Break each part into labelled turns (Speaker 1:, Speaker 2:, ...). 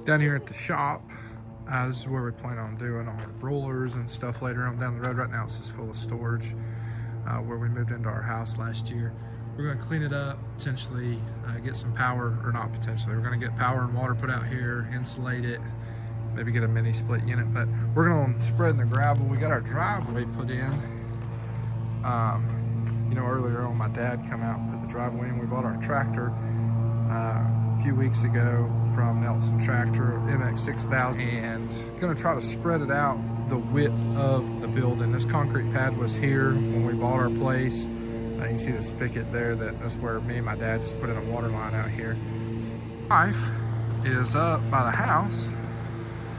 Speaker 1: Down here at the shop, this is where we plan on doing our rollers and stuff later on down the road. Right now it's just full of storage where we moved into our house last year. We're going to clean it up, potentially get some power, or not potentially, we're going to get power and water put out here, insulate it, maybe get a mini split unit, but we're going to spread in the gravel. We got our driveway put in. You know, earlier on my dad come out and put the driveway in. We bought our tractor a few weeks ago from Nelson Tractor, MX6000, and gonna try to spread it out the width of the building. This concrete pad was here when we bought our place. You can see the spigot there. That's where me and my dad just put in a water line out here. Wife is up by the house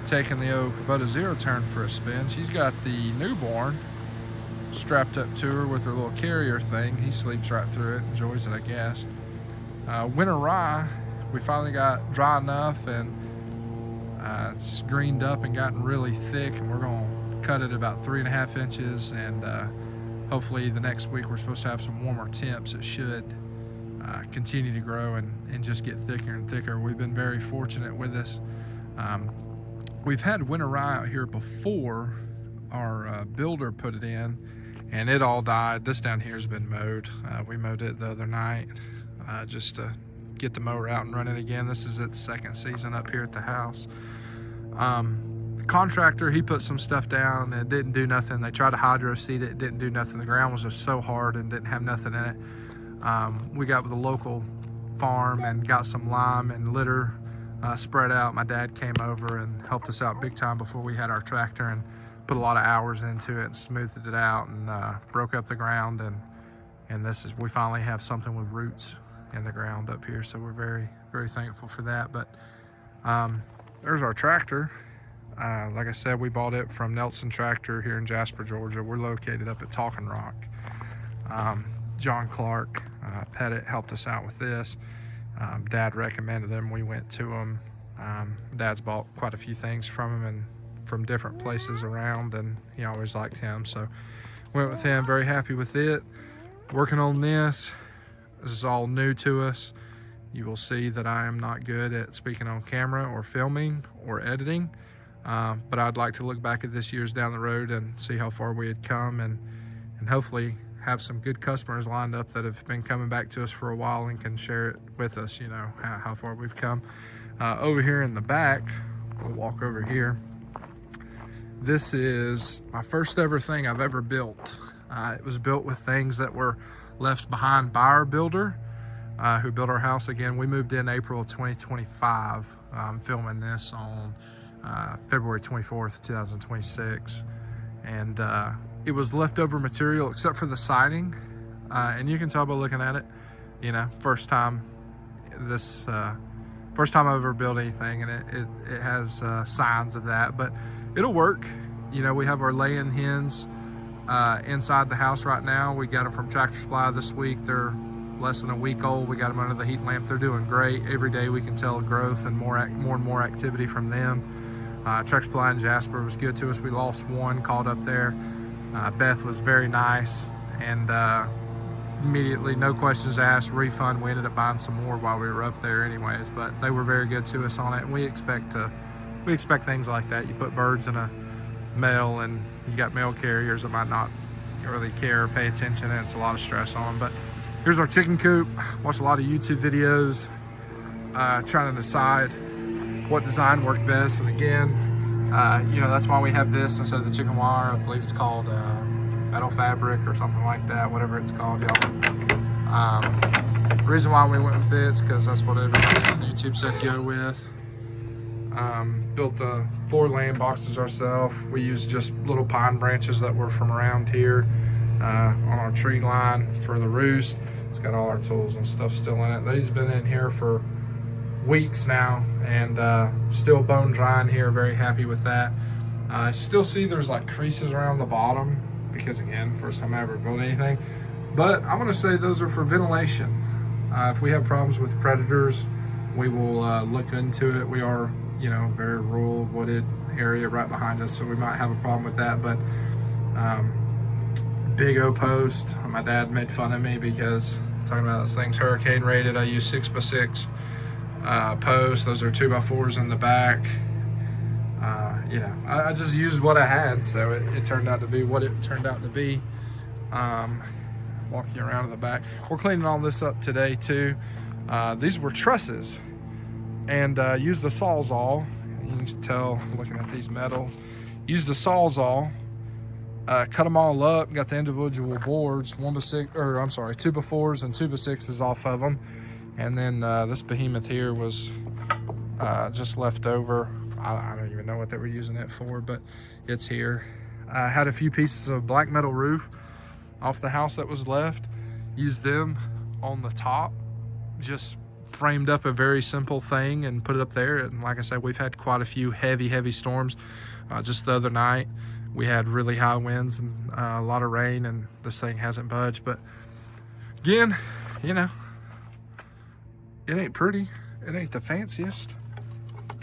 Speaker 1: taking the old Kubota Zero Turn for a spin. She's got the newborn strapped up to her with her little carrier thing. He sleeps right through it, enjoys it, I guess. Winter rye, we finally got dry enough, and it's greened up and gotten really thick, and we're gonna cut it about 3.5 inches, and hopefully the next week we're supposed to have some warmer temps. It should continue to grow and just get thicker and thicker. We've been very fortunate with this. We've had winter rye out here before. Our builder put it in and it all died. This down here has been mowed. We mowed it the other night just to get the mower out and running again. This is its second season up here at the house. The contractor, he put some stuff down and it didn't do nothing. They tried to hydro seed it, didn't do nothing. The ground was just so hard and didn't have nothing in it. We got with a local farm and got some lime and litter spread out. My dad came over and helped us out big time before we had our tractor, and put a lot of hours into it and smoothed it out and broke up the ground, and we finally have something with roots in the ground up here, so we're very, very thankful for that. But there's our tractor. Like I said, we bought it from Nelson Tractor here in Jasper, Georgia. We're located up at Talking Rock. John Clark Pettit helped us out with this. Dad recommended them. We went to them. Dad's bought quite a few things from him and from different places around, and he always liked him, so went with him. Very happy with it. Working on this. This is all new to us. You will see that I am not good at speaking on camera or filming or editing, but I'd like to look back at this year's down the road and see how far we had come, and hopefully have some good customers lined up that have been coming back to us for a while and can share it with us, you know, how far we've come. Over here in the back, we'll walk over here. This is my first ever thing I've ever built. It was built with things that were left behind by our builder, who built our house. Again, we moved in April of 2025. I'm filming this on February 24th, 2026. And it was leftover material except for the siding. And you can tell by looking at it, you know, first time I've ever built anything, and it has signs of that, but it'll work. You know, we have our laying hens inside the house right now. We got them from Tractor Supply this week. They're less than a week old. We got them under the heat lamp. They're doing great. Every day we can tell growth and more and more activity from them. Tractor Supply in Jasper was good to us. We lost one called up there. Beth was very nice, and immediately, no questions asked, refund. We ended up buying some more while we were up there anyways, but they were very good to us on it, and we expect things like that. You put birds in a mail, and you got mail carriers that might not really care or pay attention, and it's a lot of stress on them. But here's our chicken coop. Watch a lot of YouTube videos trying to decide what design worked best. And again, you know, that's why we have this instead of the chicken wire. I believe it's called metal fabric or something like that, whatever it's called, y'all. The reason why we went with it is because that's what everybody on YouTube said go with. Built the 4 laying boxes ourselves. We used just little pine branches that were from around here on our tree line for the roost. It's got all our tools and stuff still in it. These have been in here for weeks now, and still bone drying here. Very happy with that. I still see there's like creases around the bottom because, again, first time I ever built anything, but I'm gonna say those are for ventilation. If we have problems with predators, we will look into it. We are, you know, very rural wooded area right behind us, so we might have a problem with that. But big O post. My dad made fun of me because talking about this thing's hurricane rated. I use 6x6 posts. Those are 2x4s in the back. You know, I just used what I had, so it turned out to be what it turned out to be. Walking around in the back. We're cleaning all this up today too. These were trusses, and used a Sawzall. You can tell looking at these metal. Used a Sawzall, cut them all up, got the individual boards, 2x4s and 2x6s off of them. And then this behemoth here was just left over. I don't even know what they were using it for, but it's here. I had a few pieces of black metal roof off the house that was left. Used them on the top, just framed up a very simple thing and put it up there. And like I said, we've had quite a few heavy storms. Just the other night we had really high winds and a lot of rain, and this thing hasn't budged. But again, you know, it ain't pretty, it ain't the fanciest,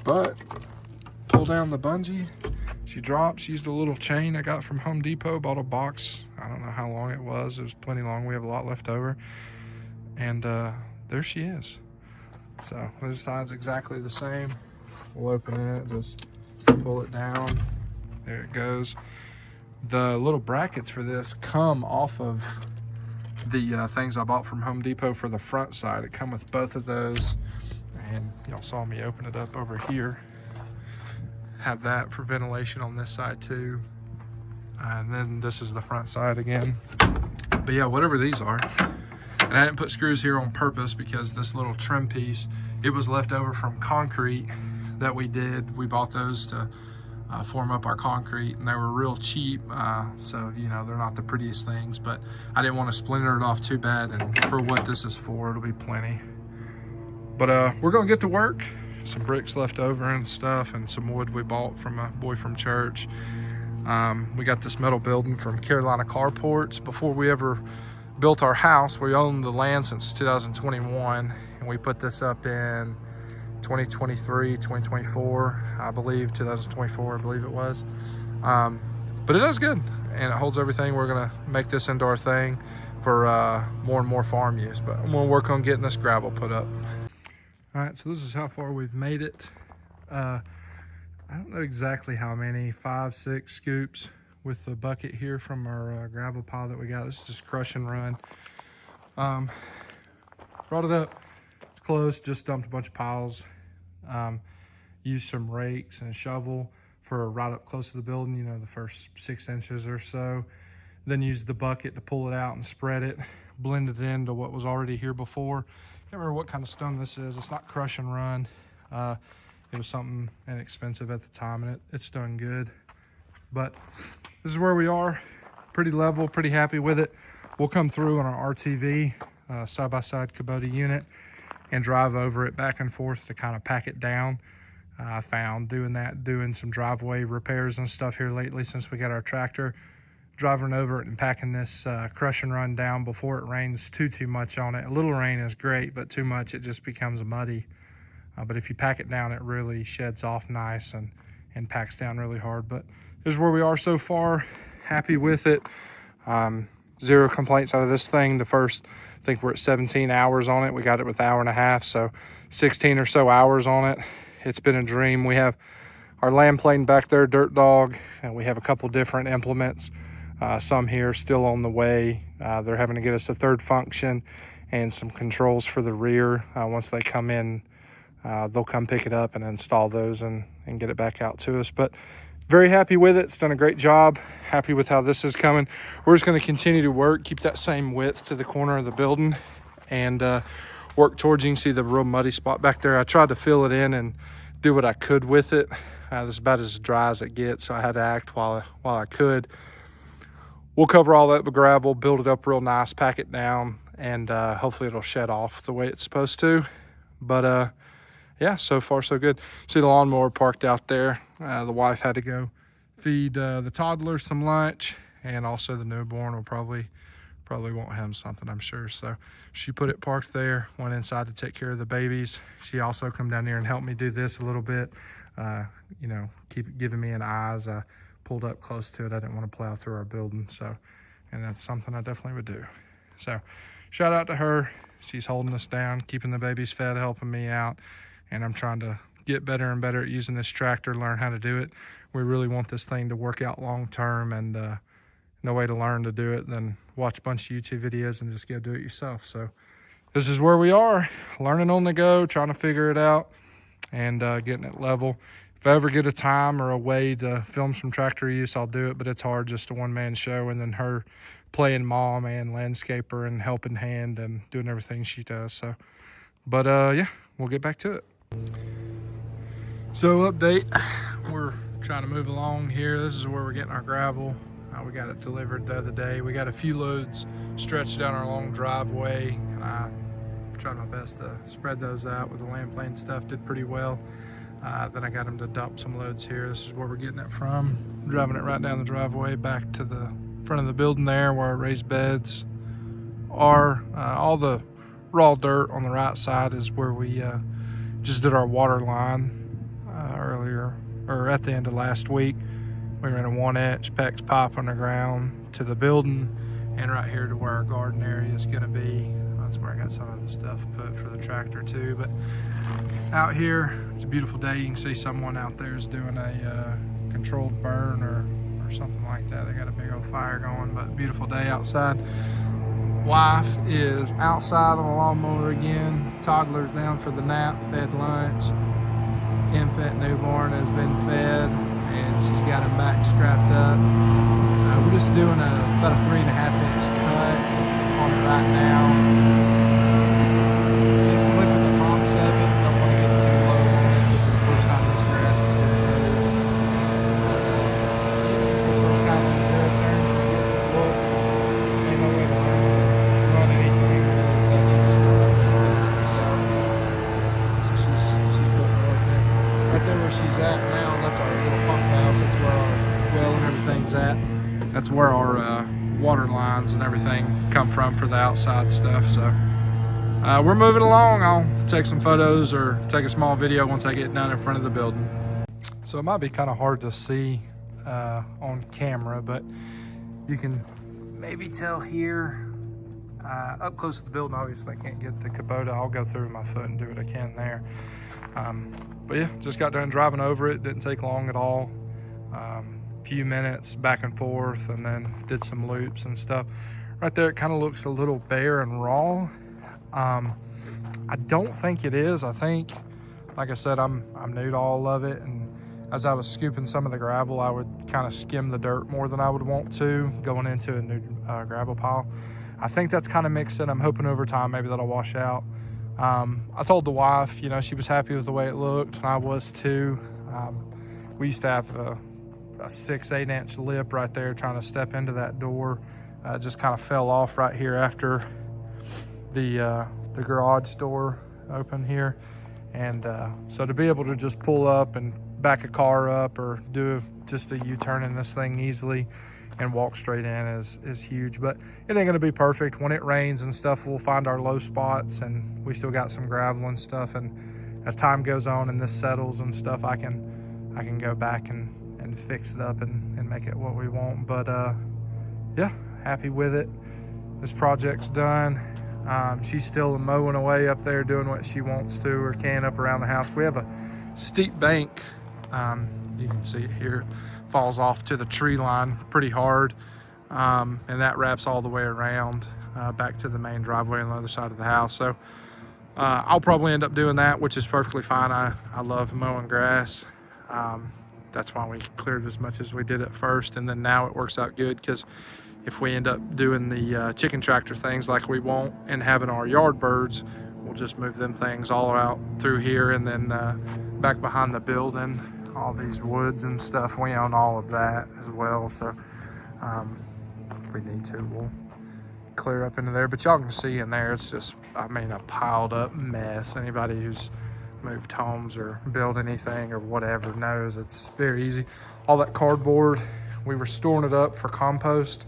Speaker 1: but pull down the bungee, she drops. Used a little chain I got from Home Depot, bought a box. I don't know how long it was plenty long. We have a lot left over, and there she is. So this side's exactly the same. We'll open it, just pull it down, there it goes. The little brackets for this come off of the things I bought from Home Depot for the front side. It come with both of those, and y'all saw me open it up over here. Have that for ventilation on this side too, and then this is the front side again. But yeah, whatever these are. And I didn't put screws here on purpose because this little trim piece, it was left over from concrete that we did. We bought those to form up our concrete, and they were real cheap, so you know, they're not the prettiest things, but I didn't want to splinter it off too bad, and for what this is for, it'll be plenty. But we're gonna get to work. Some bricks left over and stuff, and some wood we bought from a boy from church. We got this metal building from Carolina Carports. Before we ever built our house, we owned the land since 2021, and we put this up in 2023, 2024, I believe, 2024, I believe it was. But it does good, and it holds everything. We're gonna make this into our thing for more and more farm use, but I'm gonna work on getting this gravel put up. All right, so this is how far we've made it. I don't know exactly how many, 5, 6 scoops with the bucket here from our gravel pile that we got. This is just crush and run. Brought it up, it's close, just dumped a bunch of piles. Used some rakes and a shovel for right up close to the building, you know, the first 6 inches or so. Then used the bucket to pull it out and spread it, blended it into what was already here before. Can't remember what kind of stone this is. It's not crush and run. It was something inexpensive at the time, and it's done good. But this is where we are. Pretty level, pretty happy with it. We'll come through on our RTV, side-by-side Kubota unit, and drive over it back and forth to kind of pack it down. I found doing some driveway repairs and stuff here lately since we got our tractor, driving over it and packing this crush and run down before it rains too much on it. A little rain is great, but too much, it just becomes muddy. But if you pack it down, it really sheds off nice and packs down really hard. But this is where we are so far. Happy with it. 0 complaints out of this thing. The first, I think we're at 17 hours on it. We got it with 1.5 hours, so 16 or so hours on it. It's been a dream. We have our land plane back there, Dirt Dog, and we have a couple different implements. Some here still on the way. They're having to get us a third function and some controls for the rear. Once they come in, they'll come pick it up and install those and get it back out to us. But very happy with it. It's done a great job. Happy with how this is coming. We're just going to continue to work, keep that same width to the corner of the building, and work towards, you can see the real muddy spot back there. I tried to fill it in and do what I could with it. This is about as dry as it gets, so I had to act while I could. We'll cover all that with gravel, build it up real nice, pack it down, and hopefully it'll shed off the way it's supposed to. But yeah, so far so good. See the lawnmower parked out there. The wife had to go feed the toddler some lunch, and also the newborn will probably won't have something, I'm sure. So she put it parked there, went inside to take care of the babies. She also come down here and helped me do this a little bit. You know, keep giving me an eye as I pulled up close to it. I didn't want to plow through our building, so, and that's something I definitely would do. So shout out to her. She's holding us down, keeping the babies fed, helping me out. and I'm trying to get better and better at using this tractor, learn how to do it. We really want this thing to work out long term, and no way to learn to do it than watch a bunch of YouTube videos and just go do it yourself. So this is where we are, learning on the go, trying to figure it out, and getting it level. If I ever get a time or a way to film some tractor use, I'll do it, but it's hard, just a one-man show, and then her playing mom and landscaper and helping hand and doing everything she does. So, but yeah, we'll get back to it. So update, we're trying to move along here. This is where we're getting our gravel. We got it delivered the other day. We got a few loads stretched down our long driveway, and I tried my best to spread those out with the land plane stuff. Did pretty well. Then I got them to dump some loads here. This is where we're getting it from. Driving it right down the driveway back to the front of the building there where our raised beds are. All the raw dirt on the right side is where we just did our water line earlier, or at the end of last week. We ran a 1-inch PEX pipe underground to the building, and right here to where our garden area is gonna be. That's where I got some of the stuff put for the tractor too. But out here, it's a beautiful day. You can see someone out there is doing a controlled burn or something like that. They got a big old fire going, but beautiful day outside. Wife is outside on the lawnmower again. Toddler's down for the nap, fed lunch. Infant newborn has been fed, and she's got him back strapped up. We're just doing about a 3.5-inch cut on it right now. Just clipping the tops of it. Don't want to get too low on it. This is the first time this grass is getting mowed. First time in zero turn, she's getting it look. Ain't no way to run anything or touch it. So she's putting her work in. Right there where she's at now, that's our little pump house. That's where our well and everything's at. That's where our water lines and everything come from for the outside stuff. So we're moving along. I'll take some photos or take a small video once I get down in front of the building. So it might be kind of hard to see on camera, but you can maybe tell here up close to the building. Obviously I can't get the Kubota. I'll go through with my foot and do what I can there. But yeah, just got done driving over it. Didn't take long at all. Few minutes back and forth, and then did some loops and stuff. Right there, it kind of looks a little bare and raw. I don't think it is. I think, like I said, I'm new to all of it, and as I was scooping some of the gravel, I would kind of skim the dirt more than I would want to going into a new gravel pile. I think that's kind of mixed in. I'm hoping over time maybe that'll wash out. I told the wife, you know, she was happy with the way it looked, and I was too. We used to have a 6-8 inch lip right there trying to step into that door. Just kind of fell off right here after the garage door open here, and so to be able to just pull up and back a car up or do just a U-turn in this thing easily and walk straight in is huge. But it ain't gonna be perfect. When it rains and stuff, we'll find our low spots, and we still got some gravel and stuff, and as time goes on and this settles and stuff, I can go back and fix it up and make it what we want. But yeah, happy with it. This project's done. She's still mowing away up there, doing what she wants to or can up around the house. We have a steep bank. You can see it here. Falls off to the tree line pretty hard, and that wraps all the way around back to the main driveway on the other side of the house. So I'll probably end up doing that, which is perfectly fine. I love mowing grass. That's why we cleared as much as we did at first, and then now it works out good, because if we end up doing the chicken tractor things like we want and having our yard birds, we'll just move them things all out through here, and then back behind the building, all these woods and stuff, we own all of that as well. So if we need to, we'll clear up into there. But y'all can see in there, it's just, I mean, a piled up mess. Anybody who's moved homes or built anything or whatever knows it's very easy. All that cardboard, we were storing it up for compost.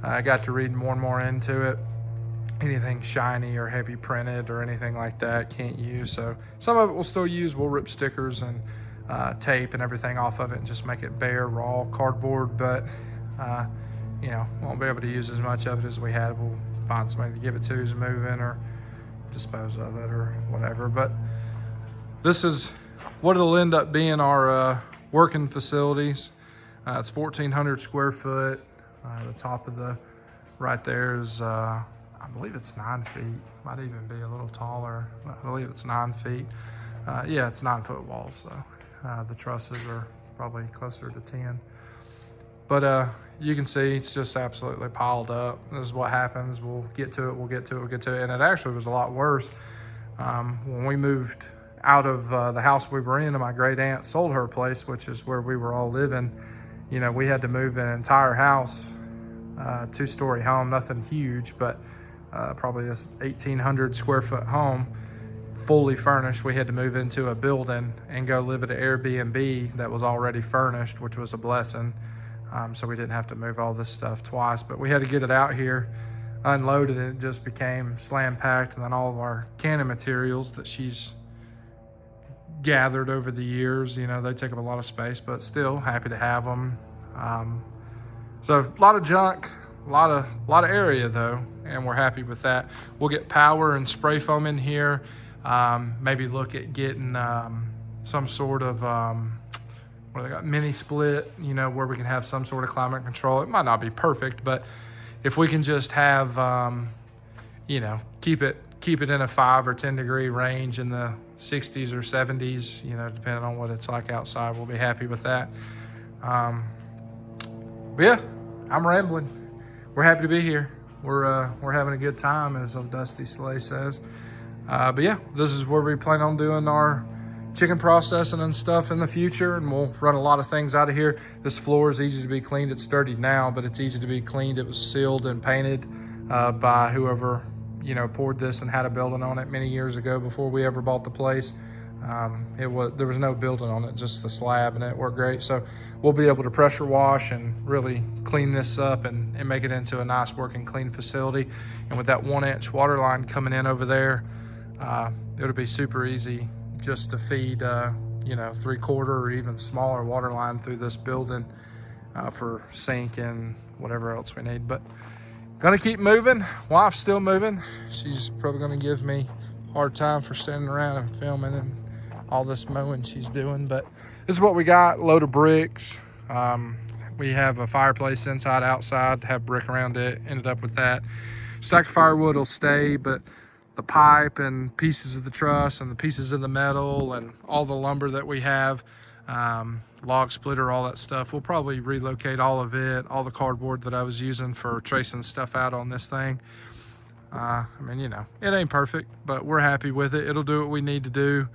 Speaker 1: I got to read more and more into it. Anything shiny or heavy printed or anything like that can't use. So some of it we'll still use. We'll rip stickers and tape and everything off of it and just make it bare, raw cardboard. But you know, won't be able to use as much of it as we had. We'll find somebody to give it to who's moving or dispose of it or whatever. But this is what it'll end up being our working facilities. It's 1,400 square foot. The top of the right there is, I believe it's 9 feet. Might even be a little taller. I believe it's 9 feet. Yeah, it's 9-foot walls though. The trusses are probably closer to 10. But you can see it's just absolutely piled up. This is what happens. We'll get to it, we'll get to it, we'll get to it. And it actually was a lot worse when we moved out of the house we were in, and my great aunt sold her place, which is where we were all living. You know, we had to move an entire house, 2-story home, nothing huge, but probably this 1,800 square foot home, fully furnished. We had to move into a building and go live at an Airbnb that was already furnished, which was a blessing. So we didn't have to move all this stuff twice, but we had to get it out here, unloaded, and it just became slam packed. And then all of our canning materials that she's gathered over the years, you know, they take up a lot of space, but still happy to have them. So a lot of junk, a lot of area though, and we're happy with that. We'll get power and spray foam in here. Maybe look at getting some sort of what they got, mini split, you know, where we can have some sort of climate control. It might not be perfect, but if we can just have, you know, keep it in a 5 or 10 degree range in the 60s or 70s, you know, depending on what it's like outside, we'll be happy with that. But yeah, I'm rambling. We're happy to be here. We're having a good time, as old Dusty Slay says. But yeah, this is where we plan on doing our chicken processing and stuff in the future, and we'll run a lot of things out of here. This floor is easy to be cleaned. It's dirty now, but it's easy to be cleaned. It was sealed and painted by whoever, you know, poured this and had a building on it many years ago before we ever bought the place. There was no building on it, just the slab, and it worked great. So we'll be able to pressure wash and really clean this up and make it into a nice working clean facility. And with that 1-inch water line coming in over there, it'll be super easy just to feed, you know, 3/4 or even smaller water line through this building for sink and whatever else we need. But gonna keep moving. Wife's still moving. She's probably gonna give me a hard time for standing around and filming and all this mowing she's doing, but this is what we got. Load of bricks. We have a fireplace inside, outside, have brick around it. Ended up with that. Stack of firewood will stay, but the pipe and pieces of the truss and the pieces of the metal and all the lumber that we have, log splitter, all that stuff, we'll probably relocate all of it, all the cardboard that I was using for tracing stuff out on this thing. I mean, you know, it ain't perfect, but we're happy with it. It'll do what we need to do.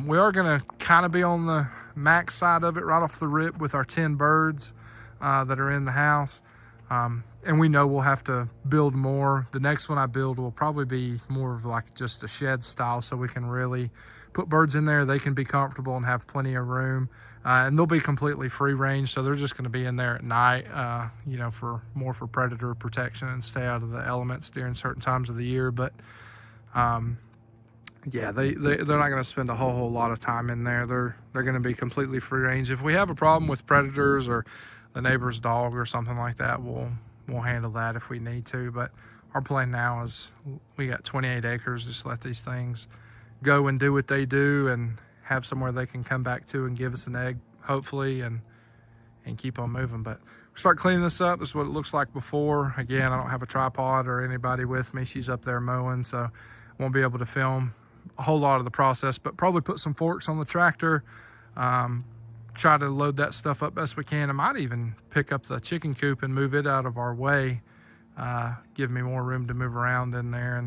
Speaker 1: We are gonna kind of be on the max side of it right off the rip with our 10 birds that are in the house. And we know we'll have to build more. The next one I build will probably be more of like just a shed style, so we can really put birds in there. They can be comfortable and have plenty of room. And they'll be completely free range, so they're just gonna be in there at night, you know, for predator protection and stay out of the elements during certain times of the year. But yeah, they're not gonna spend a whole lot of time in there. They're gonna be completely free range. If we have a problem with predators or the neighbor's dog or something like that, we'll handle that if we need to. But our plan now is we got 28 acres. Just let these things go and do what they do and have somewhere they can come back to and give us an egg, hopefully, and keep on moving. But we'll start cleaning this up. This is what it looks like before. Again, I don't have a tripod or anybody with me. She's up there mowing, so I won't be able to film a whole lot of the process, but probably put some forks on the tractor, try to load that stuff up best we can. I might even pick up the chicken coop and move it out of our way, give me more room to move around in there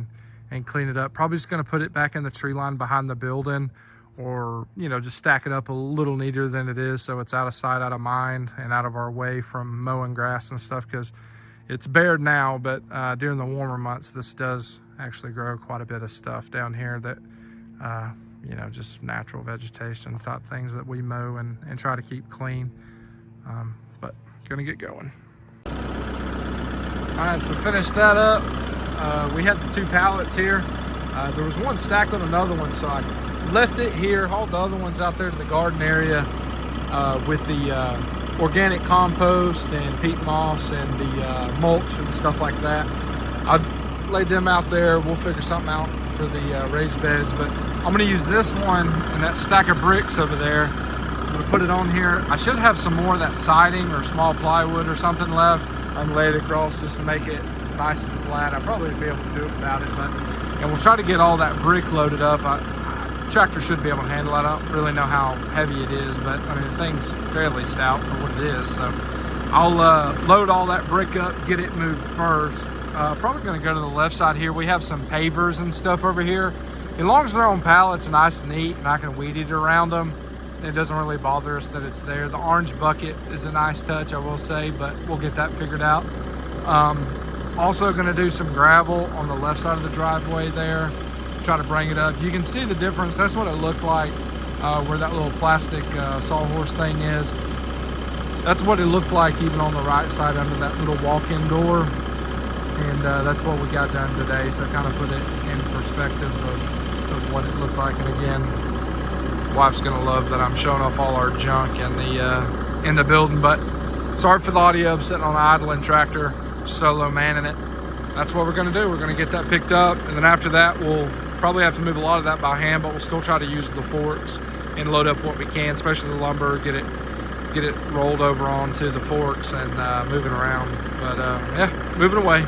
Speaker 1: and clean it up. Probably just gonna put it back in the tree line behind the building, or, you know, just stack it up a little neater than it is, so it's out of sight, out of mind, and out of our way from mowing grass and stuff, because it's bared now, but during the warmer months, this does actually grow quite a bit of stuff down here that, you know, just natural vegetation type things that we mow and try to keep clean. But gonna get going. All right, so finish that up. We had the 2 pallets here. There was one stacked on another one, so I left it here, hauled the other ones out there to the garden area with the organic compost and peat moss and the mulch and stuff like that. I laid them out there. We'll figure something out for the raised beds, but I'm gonna use this one and that stack of bricks over there. I'm gonna put it on here. I should have some more of that siding or small plywood or something left. I'm lay it across just to make it nice and flat. I'll probably be able to do it without it, but, and we'll try to get all that brick loaded up. Tractor should be able to handle it. I don't really know how heavy it is, but I mean, the thing's fairly stout for what it is. So I'll load all that brick up, get it moved first. Probably gonna go to the left side here. We have some pavers and stuff over here. As long as they're on pallets, nice and neat, and I can weed eat around them, it doesn't really bother us that it's there. The orange bucket is a nice touch, I will say, but we'll get that figured out. Also gonna do some gravel on the left side of the driveway there. Try to bring it up. You can see the difference. That's what it looked like where that little plastic sawhorse thing is. That's what it looked like even on the right side under that little walk-in door. And that's what we got done today. So kind of put it in perspective of what it looked like. And again, wife's gonna love that I'm showing off all our junk in the building. But sorry for the audio. I'm sitting on an idling tractor, solo manning it. That's what we're gonna do. We're gonna get that picked up, and then after that we'll probably have to move a lot of that by hand, but we'll still try to use the forks and load up what we can, especially the lumber, get it rolled over onto the forks and moving around. But yeah, moving away.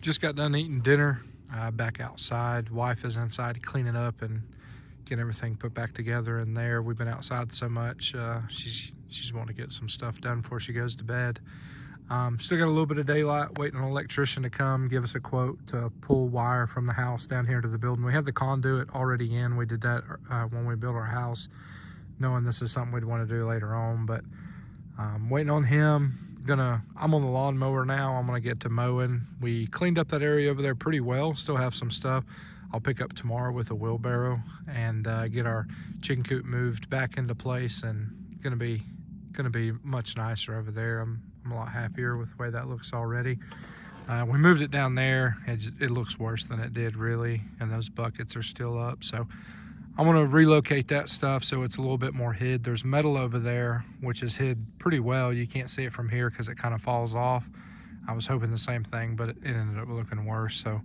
Speaker 1: just got done eating dinner, back outside. Wife is inside cleaning up and getting everything put back together in there. We've been outside so much. She's wanting to get some stuff done before she goes to bed. Still got a little bit of daylight, waiting on an electrician to come give us a quote to pull wire from the house down here to the building. We have the conduit already in. We did that when we built our house, knowing this is something we'd want to do later on, but waiting on him. I'm on the lawnmower now. I'm gonna get to mowing. We cleaned up that area over there pretty well. Still have some stuff I'll pick up tomorrow with a wheelbarrow and get our chicken coop moved back into place, and gonna be much nicer over there. I'm a lot happier with the way that looks already. We moved it down there. It looks worse than it did, really, and those buckets are still up. So I'm gonna relocate that stuff so it's a little bit more hid. There's metal over there, which is hid pretty well. You can't see it from here because it kind of falls off. I was hoping the same thing, but it ended up looking worse. So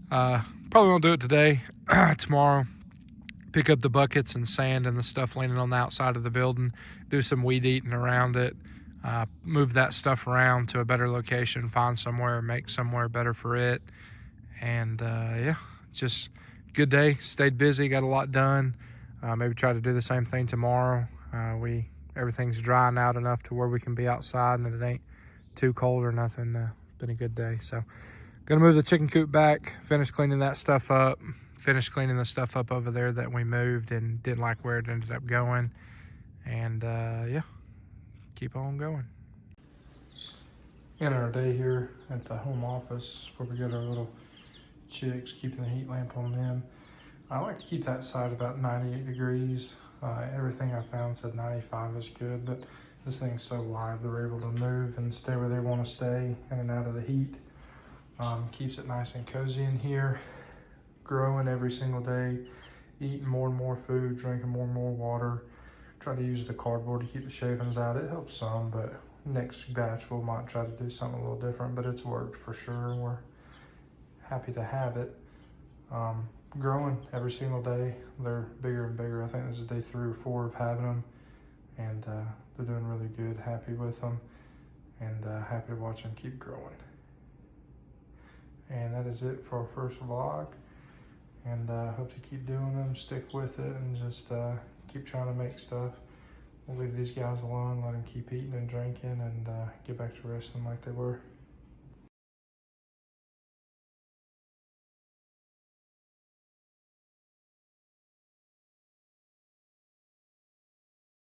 Speaker 1: probably won't do it today. Tomorrow, pick up the buckets and sand and the stuff leaning on the outside of the building, do some weed eating around it, move that stuff around to a better location, find somewhere, make somewhere better for it. And yeah, just good day. Stayed busy, got a lot done. Maybe try to do the same thing tomorrow. Everything's drying out enough to where we can be outside and it ain't too cold or nothing. Been a good day. So gonna move the chicken coop back, finish cleaning that stuff up, finish cleaning the stuff up over there that we moved and didn't like where it ended up going. And yeah, keep on going. In our day here at the home office, where we got our little chicks, keeping the heat lamp on them. I like to keep that side about 98 degrees. Everything I found said 95 is good, but this thing's so wide they're able to move and stay where they want to stay in and out of the heat. Keeps it nice and cozy in here, growing every single day, eating more and more food, drinking more and more water. Try to use the cardboard to keep the shavings out. It helps some, but next batch we might try to do something a little different, but it's worked for sure. We're happy to have it. Growing every single day. They're bigger and bigger. I think this is day 3 or 4 of having them, and they're doing really good. Happy with them, and happy to watch them keep growing. And that is it for our first vlog, and hope to keep doing them, stick with it, and just keep trying to make stuff. We'll leave these guys alone, let them keep eating and drinking, and get back to resting like they were.